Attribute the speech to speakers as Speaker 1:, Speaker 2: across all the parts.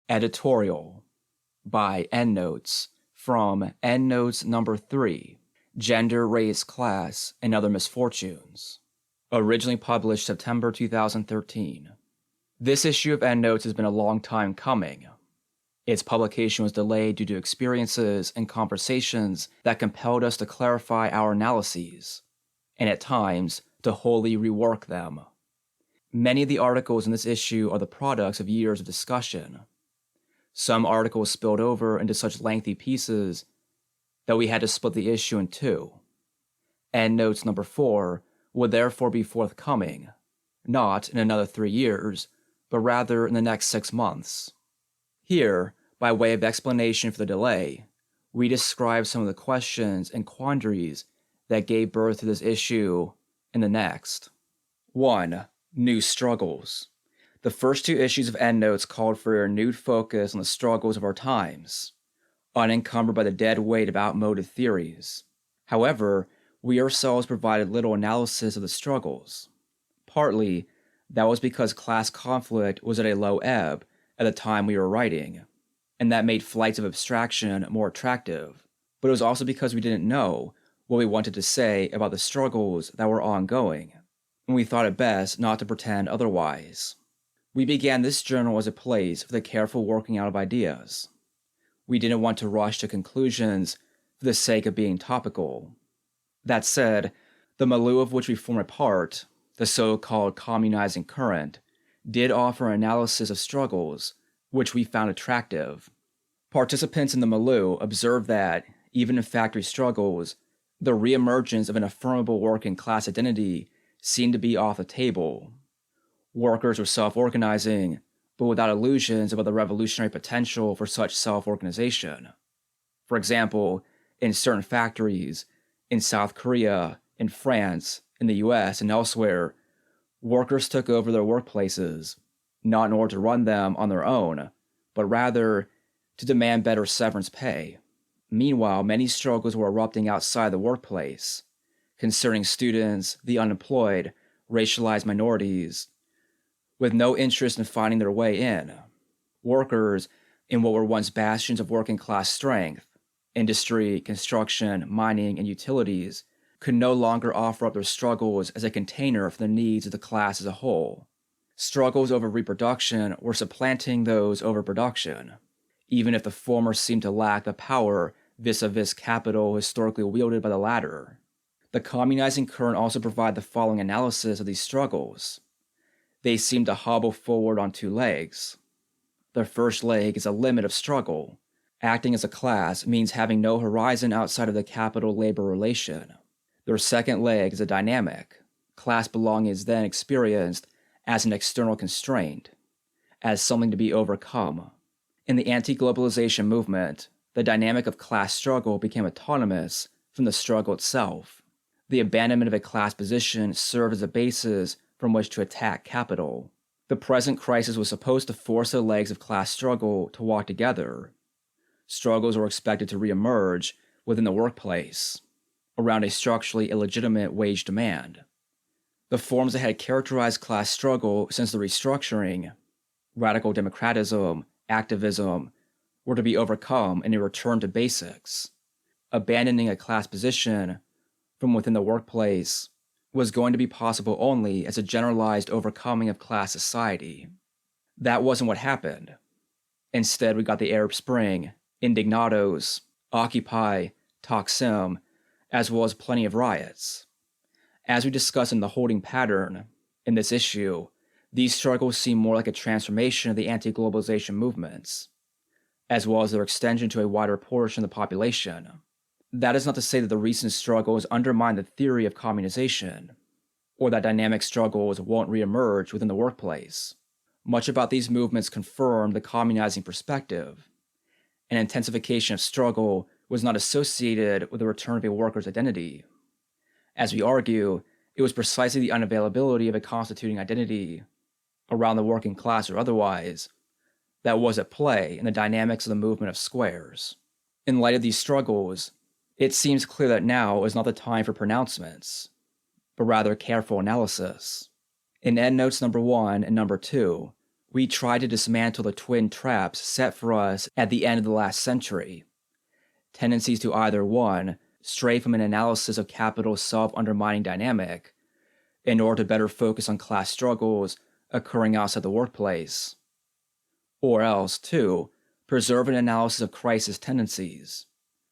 Speaker 1: Editorial by Endnotes from Endnotes number 3, Gender, Race, Class, and Other Misfortunes. Originally published September 2013. This issue of Endnotes has been a long time coming. Its publication was delayed due to experiences and conversations that compelled us to clarify our analyses, and at times to wholly rework them. Many of the articles in this issue are the products of years of discussion. Some articles spilled over into such lengthy pieces that we had to split the issue in two. Endnotes number 4 would therefore be forthcoming, not in another 3 years, but rather in the next 6 months. Here, by way of explanation for the delay, we describe some of the questions and quandaries that gave birth to this issue in the next. 1. New struggles. The first 2 issues of Endnotes called for a renewed focus on the struggles of our times, unencumbered by the dead weight of outmoded theories. However, we ourselves provided little analysis of the struggles. Partly, that was because class conflict was at a low ebb at the time we were writing, and that made flights of abstraction more attractive, but it was also because we didn't know what we wanted to say about the struggles that were ongoing, and we thought it best not to pretend otherwise. We began this journal as a place for the careful working out of ideas. We didn't want to rush to conclusions for the sake of being topical. That said, the milieu of which we form a part, the so-called communizing current, did offer an analysis of struggles which we found attractive. Participants in the milieu observed that, even in factory struggles, the reemergence of an affirmable working class identity seemed to be off the table. Workers were self-organizing, but without illusions about the revolutionary potential for such self-organization. For example, in certain factories, in South Korea, in France, in the US, and elsewhere, workers took over their workplaces, not in order to run them on their own, but rather to demand better severance pay. Meanwhile, many struggles were erupting outside the workplace, concerning students, the unemployed, racialized minorities, with no interest in finding their way in. Workers in what were once bastions of working class strength, industry, construction, mining, and utilities, could no longer offer up their struggles as a container for the needs of the class as a whole. Struggles over reproduction were supplanting those over production, even if the former seemed to lack the power vis-a-vis capital historically wielded by the latter. The communizing current also provided the following analysis of these struggles. They seem to hobble forward on 2 legs. Their first leg is a limit of struggle. Acting as a class means having no horizon outside of the capital-labor relation. Their second leg is a dynamic. Class belonging is then experienced as an external constraint, as something to be overcome. In the anti-globalization movement, the dynamic of class struggle became autonomous from the struggle itself. The abandonment of a class position served as a basis from which to attack capital. The present crisis was supposed to force the legs of class struggle to walk together. Struggles were expected to reemerge within the workplace, around a structurally illegitimate wage demand. The forms that had characterized class struggle since the restructuring, radical democratism, activism, were to be overcome in a return to basics. Abandoning a class position from within the workplace was going to be possible only as a generalized overcoming of class society. That wasn't what happened. Instead, we got the Arab Spring, indignados, Occupy, Taksim, as well as plenty of riots. As we discuss in the holding pattern in this issue, these struggles seem more like a transformation of the anti-globalization movements, as well as their extension to a wider portion of the population. That is not to say that the recent struggles undermine the theory of communization, or that dynamic struggles won't reemerge within the workplace. Much about these movements confirmed the communizing perspective. An intensification of struggle was not associated with the return of a worker's identity. As we argue, it was precisely the unavailability of a constituting identity, around the working class or otherwise, that was at play in the dynamics of the movement of squares. In light of these struggles, it seems clear that now is not the time for pronouncements, but rather careful analysis. In Endnotes number 1 and number 2, we try to dismantle the twin traps set for us at the end of the last century. Tendencies to either one, stray from an analysis of capital's self-undermining dynamic, in order to better focus on class struggles occurring outside the workplace. Or else, two, preserve an analysis of crisis tendencies,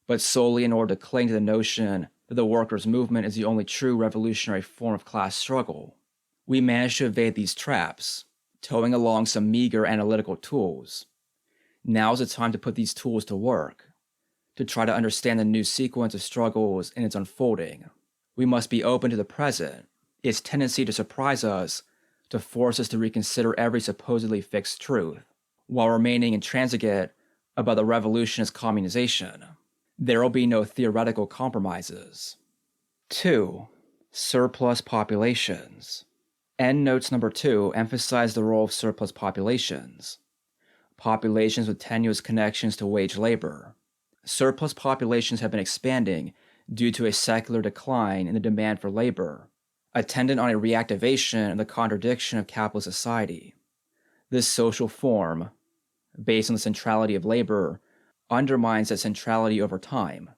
Speaker 1: but solely in order to cling to the notion that the workers' movement is the only true revolutionary form of class struggle. We manage to evade these traps, towing along some meager analytical tools. Now is the time to put these tools to work, to try to understand the new sequence of struggles in its unfolding. We must be open to the present, its tendency to surprise us, to force us to reconsider every supposedly fixed truth, while remaining intransigent about the revolution as communization. There will be no theoretical compromises. 2. Surplus populations. Endnotes number 2 emphasize the role of surplus populations. Populations with tenuous connections to wage labor. Surplus populations have been expanding due to a secular decline in the demand for labor, attendant on a reactivation of the contradiction of capitalist society. This social form, based on the centrality of labor, undermines that centrality over time.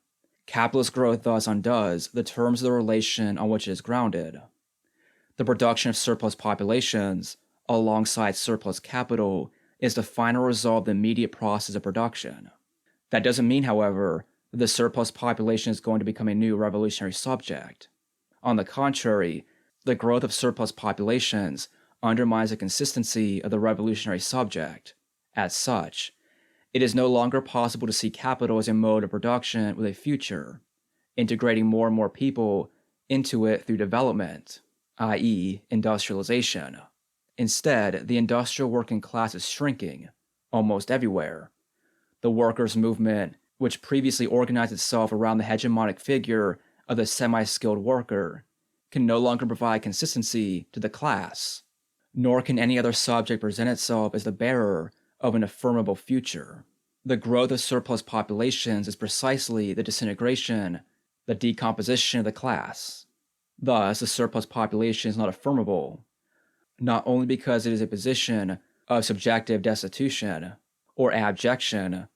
Speaker 1: Capitalist growth thus undoes the terms of the relation on which it is grounded. The production of surplus populations, alongside surplus capital, is the final result of the immediate process of production. That doesn't mean, however, that the surplus population is going to become a new revolutionary subject. On the contrary, the growth of surplus populations undermines the consistency of the revolutionary subject. As such, it is no longer possible to see capital as a mode of production with a future, integrating more and more people into it through development, i.e., industrialization. Instead, the industrial working class is shrinking, almost everywhere. The workers' movement, which previously organized itself around the hegemonic figure of the semi-skilled worker, can no longer provide consistency to the class, nor can any other subject present itself as the bearer of an affirmable future. The growth of surplus populations is precisely the disintegration, the decomposition of the class. Thus, the surplus population is not affirmable, not only because it is a position of subjective destitution or abjection,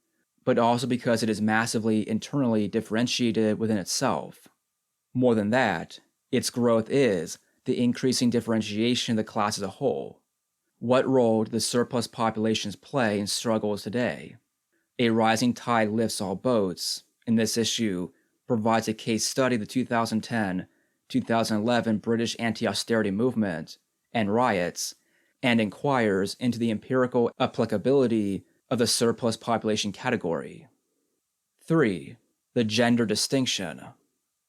Speaker 1: but also because it is massively internally differentiated within itself. More than that, its growth is the increasing differentiation of the class as a whole. What role do the surplus populations play in struggles today? A rising tide lifts all boats, and this issue provides a case study of the 2010-2011 British anti-austerity movement and riots, and inquires into the empirical applicability of the surplus population category. 3. The gender distinction.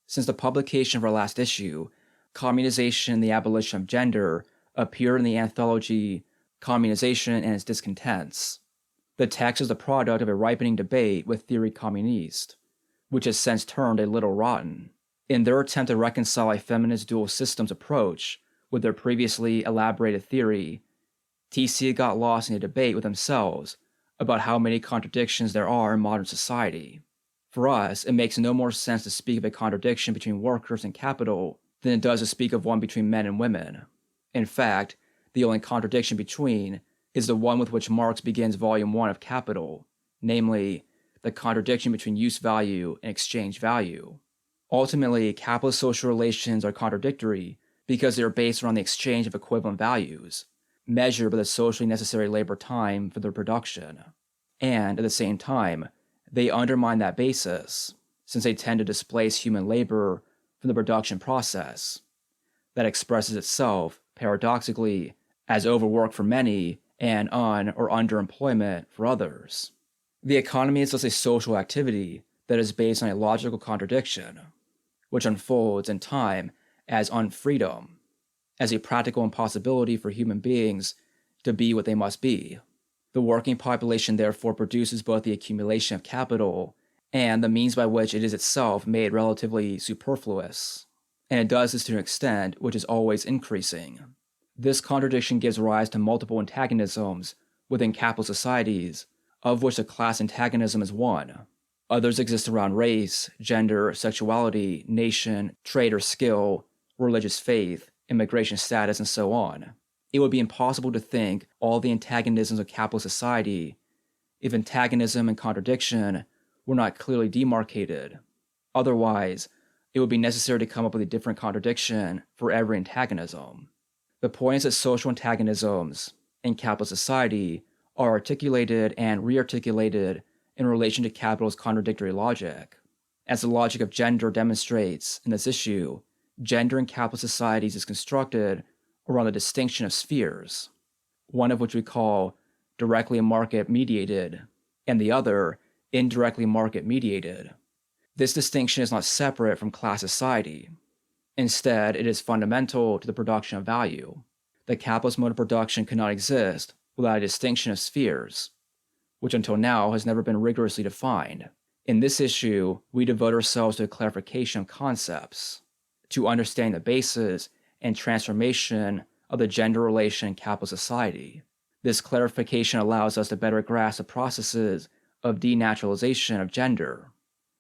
Speaker 1: Since the publication of our last issue, Communization and the Abolition of Gender appeared in the anthology Communization and Its Discontents. The text is the product of a ripening debate with Theory Communiste, which has since turned a little rotten. In their attempt to reconcile a feminist dual systems approach with their previously elaborated theory, TC got lost in a debate with themselves about how many contradictions there are in modern society. For us, it makes no more sense to speak of a contradiction between workers and capital than it does to speak of one between men and women. In fact, the only contradiction between is the one with which Marx begins Volume 1 of Capital, namely, the contradiction between use value and exchange value. Ultimately, capitalist social relations are contradictory because they are based around the exchange of equivalent values, measured by the socially necessary labor time for their production. And, at the same time, they undermine that basis, since they tend to displace human labor from the production process. That expresses itself, paradoxically, as overwork for many and or underemployment for others. The economy is thus a social activity that is based on a logical contradiction, which unfolds in time as unfreedom, as a practical impossibility for human beings to be what they must be. The working population therefore produces both the accumulation of capital and the means by which it is itself made relatively superfluous, and it does this to an extent which is always increasing. This contradiction gives rise to multiple antagonisms within capitalist societies, of which the class antagonism is one. Others exist around race, gender, sexuality, nation, trade or skill, religious faith, immigration status, and so on. it would be impossible to think all the antagonisms of capitalist society if antagonism and contradiction were not clearly demarcated. Otherwise, it would be necessary to come up with a different contradiction for every antagonism. The point is that social antagonisms in capitalist society are articulated and re-articulated in relation to capital's contradictory logic. As the logic of gender demonstrates in this issue, gender in capitalist societies is constructed around the distinction of spheres, one of which we call directly market-mediated, and the other indirectly market-mediated. This distinction is not separate from class society. Instead, it is fundamental to the production of value. The capitalist mode of production cannot exist without a distinction of spheres, which until now has never been rigorously defined. In this issue, we devote ourselves to the clarification of concepts, to understanding the basis and transformation of the gender relation in capitalist society. This clarification allows us to better grasp the processes of denaturalization of gender,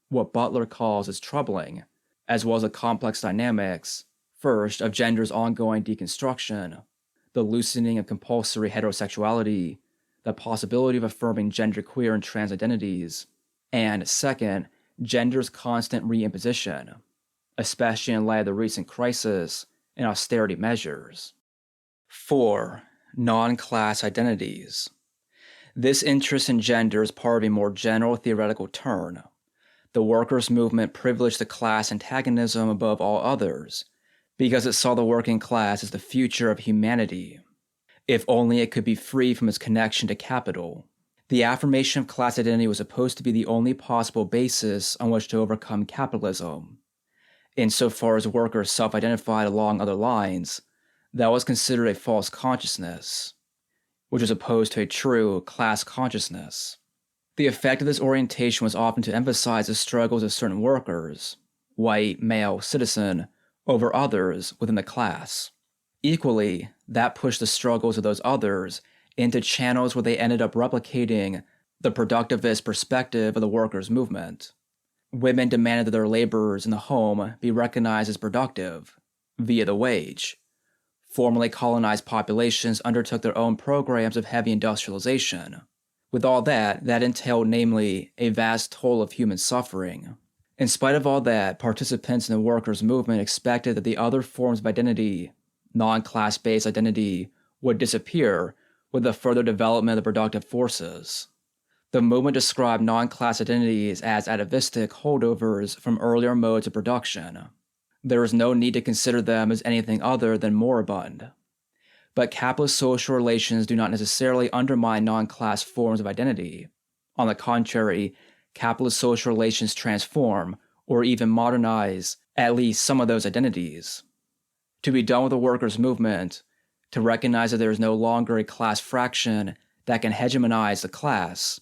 Speaker 1: what Butler calls as troubling, as well as the complex dynamics, first, of gender's ongoing deconstruction, the loosening of compulsory heterosexuality, the possibility of affirming genderqueer and trans identities, and second, gender's constant reimposition, especially in light of the recent crisis and austerity measures. 4. Non-class identities. This interest in gender is part of a more general theoretical turn. The workers' movement privileged the class antagonism above all others because it saw the working class as the future of humanity, if only it could be free from its connection to capital. The affirmation of class identity was supposed to be the only possible basis on which to overcome capitalism. Insofar as workers self-identified along other lines, that was considered a false consciousness, which was opposed to a true class consciousness. The effect of this orientation was often to emphasize the struggles of certain workers, white, male, citizen, over others within the class. Equally, that pushed the struggles of those others into channels where they ended up replicating the productivist perspective of the workers' movement. Women demanded that their laborers in the home be recognized as productive via the wage. Formerly colonized populations undertook their own programs of heavy industrialization. With all that entailed namely a vast toll of human suffering. In spite of all that, participants in the workers' movement expected that the other forms of identity, non-class-based identity, would disappear with the further development of the productive forces. The movement described non-class identities as atavistic holdovers from earlier modes of production. There is no need to consider them as anything other than moribund. But capitalist social relations do not necessarily undermine non-class forms of identity. On the contrary, capitalist social relations transform, or even modernize, at least some of those identities. To be done with the workers' movement, to recognize that there is no longer a class fraction that can hegemonize the class,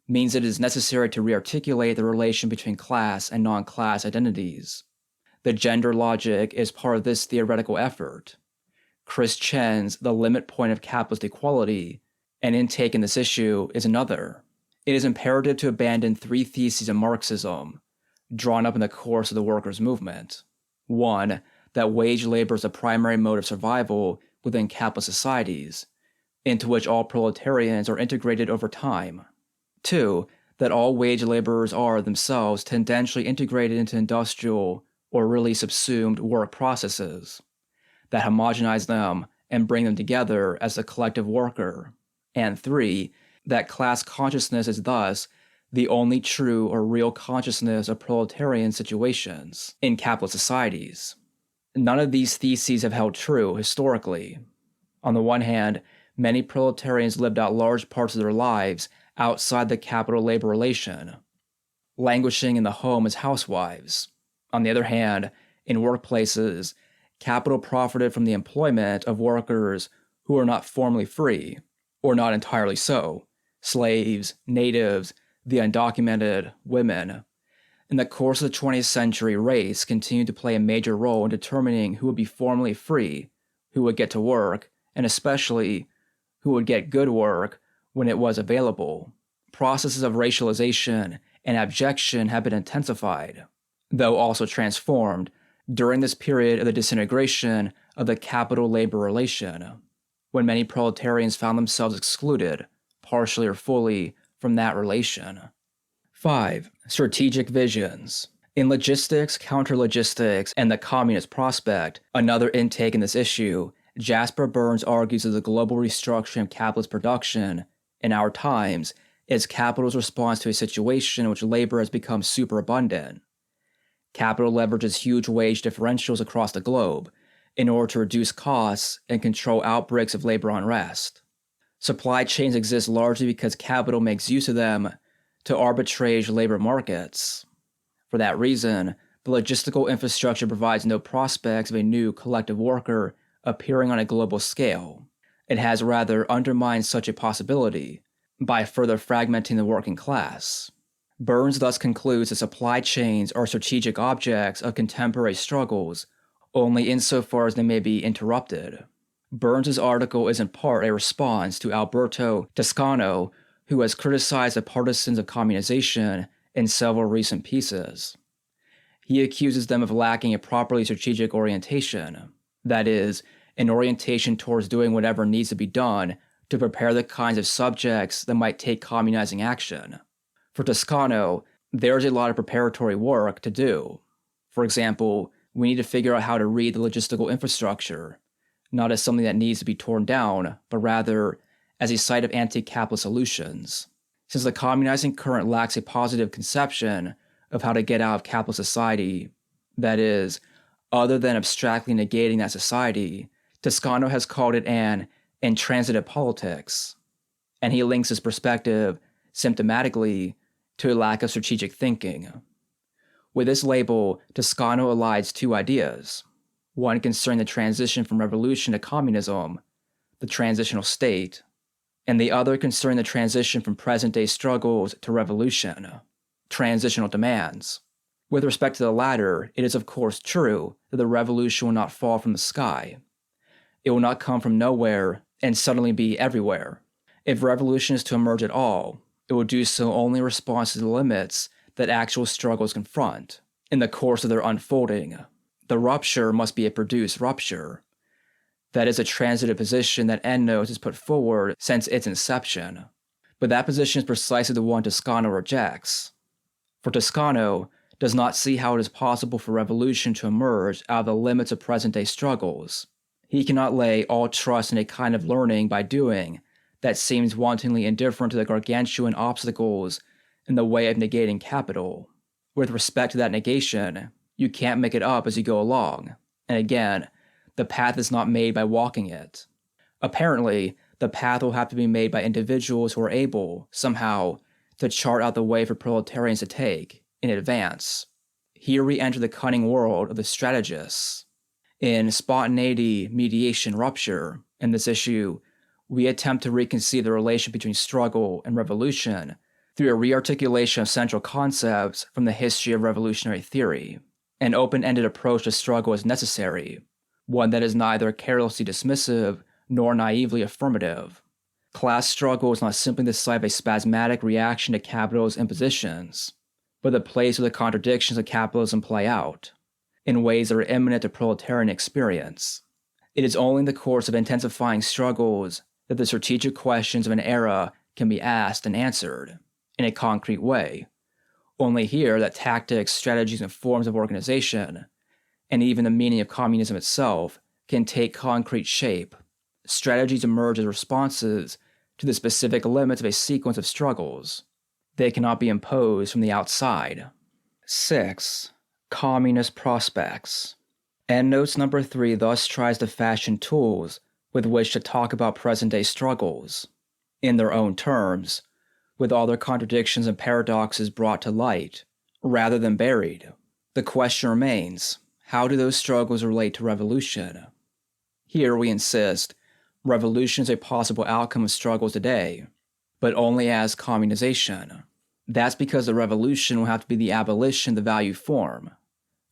Speaker 1: means it is necessary to rearticulate the relation between class and non-class identities. The gender logic is part of this theoretical effort. Chris Chen's The Limit Point of Capitalist Equality, an intake in this issue, is another. It is imperative to abandon 3 theses of Marxism, drawn up in the course of the workers' movement. 1. That wage labor is the primary mode of survival within capitalist societies, into which all proletarians are integrated over time. 2. That all wage laborers are themselves tendentially integrated into industrial or really subsumed work processes that homogenize them and bring them together as the collective worker. And 3. That class consciousness is thus the only true or real consciousness of proletarian situations in capitalist societies. None of these theses have held true historically. On the one hand, many proletarians lived out large parts of their lives outside the capital-labor relation, languishing in the home as housewives. On the other hand, in workplaces, capital profited from the employment of workers who are not formally free, or not entirely so, slaves, natives, the undocumented, women. In the course of the 20th century, race continued to play a major role in determining who would be formally free, who would get to work, and especially who would get good work when it was available. Processes of racialization and abjection have been intensified, though also transformed, during this period of the disintegration of the capital-labor relation. when many proletarians found themselves excluded, partially or fully, from that relation. 5. Strategic visions. In Logistics, Counterlogistics, and the Communist Prospect, another intake in this issue, Jasper Burns argues that the global restructuring of capitalist production in our times is capital's response to a situation in which labor has become superabundant. Capital leverages huge wage differentials across the globe in order to reduce costs and control outbreaks of labor unrest. Supply chains exist largely because capital makes use of them to arbitrage labor markets. For that reason, the logistical infrastructure provides no prospects of a new collective worker appearing on a global scale. It has rather undermined such a possibility by further fragmenting the working class. Burns thus concludes that supply chains are strategic objects of contemporary struggles only insofar as they may be interrupted. Burns's article is in part a response to Alberto Toscano, who has criticized the partisans of communization in several recent pieces. He accuses them of lacking a properly strategic orientation, that is, an orientation towards doing whatever needs to be done to prepare the kinds of subjects that might take communizing action. For Toscano, there's a lot of preparatory work to do. For example, we need to figure out how to read the logistical infrastructure, not as something that needs to be torn down, but rather as a site of anti-capitalist solutions. Since the communizing current lacks a positive conception of how to get out of capitalist society, that is, other than abstractly negating that society, Toscano has called it an intransitive politics, and he links his perspective symptomatically to a lack of strategic thinking. With this label, Toscano elides two ideas, one concerning the transition from revolution to communism, the transitional state, and the other concerning the transition from present-day struggles to revolution, transitional demands. With respect to the latter, it is of course true that the revolution will not fall from the sky. It will not come from nowhere and suddenly be everywhere. If revolution is to emerge at all, it will do so only in response to the limits that actual struggles confront in the course of their unfolding. The rupture must be a produced rupture. That is a transitive position that Endnotes has put forward since its inception. But that position is precisely the one Toscano rejects. For Toscano does not see how it is possible for revolution to emerge out of the limits of present-day struggles. He cannot lay all trust in a kind of learning by doing that seems wantonly indifferent to the gargantuan obstacles in the way of negating capital. With respect to that negation, you can't make it up as you go along, and again, the path is not made by walking it. Apparently, the path will have to be made by individuals who are able, somehow, to chart out the way for proletarians to take, in advance. Here we enter the cunning world of the strategists. In Spontaneity, Mediation, Rupture, in this issue, we attempt to reconceive the relation between struggle and revolution through a rearticulation of central concepts from the history of revolutionary theory. An open-ended approach to struggle is necessary, one that is neither carelessly dismissive nor naively affirmative. Class struggle is not simply the site of a spasmodic reaction to capital's impositions, but the place where the contradictions of capitalism play out, in ways that are imminent to proletarian experience. It is only in the course of intensifying struggles that the strategic questions of an era can be asked and answered, in a concrete way. Only here that tactics, strategies, and forms of organization, and even the meaning of communism itself, can take concrete shape. Strategies emerge as responses to the specific limits of a sequence of struggles. They cannot be imposed from the outside. 6. Communist Prospects. Endnotes number 3 thus tries to fashion tools with which to talk about present-day struggles, in their own terms, with all their contradictions and paradoxes brought to light, rather than buried. The question remains, how do those struggles relate to revolution? Here we insist, revolution is a possible outcome of struggles today, but only as communization. That's because the revolution will have to be the abolition of the value form,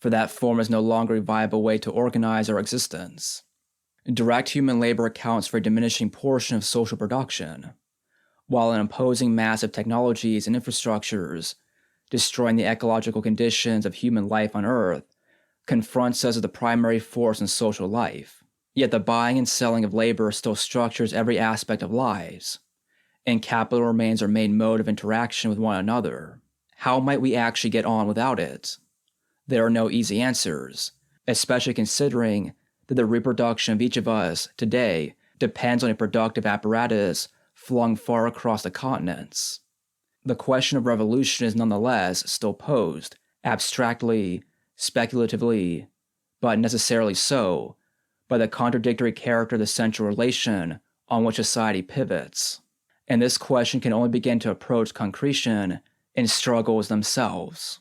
Speaker 1: for that form is no longer a viable way to organize our existence. Direct human labor accounts for a diminishing portion of social production, while an imposing mass of technologies and infrastructures, destroying the ecological conditions of human life on Earth, confronts us as the primary force in social life. Yet the buying and selling of labor still structures every aspect of lives, and capital remains our main mode of interaction with one another. How might we actually get on without it? There are no easy answers, especially considering that the reproduction of each of us today depends on a productive apparatus flung far across the continents. The question of revolution is nonetheless still posed, abstractly, speculatively, but necessarily so, by the contradictory character of the central relation on which society pivots. And this question can only begin to approach concretion in struggles themselves.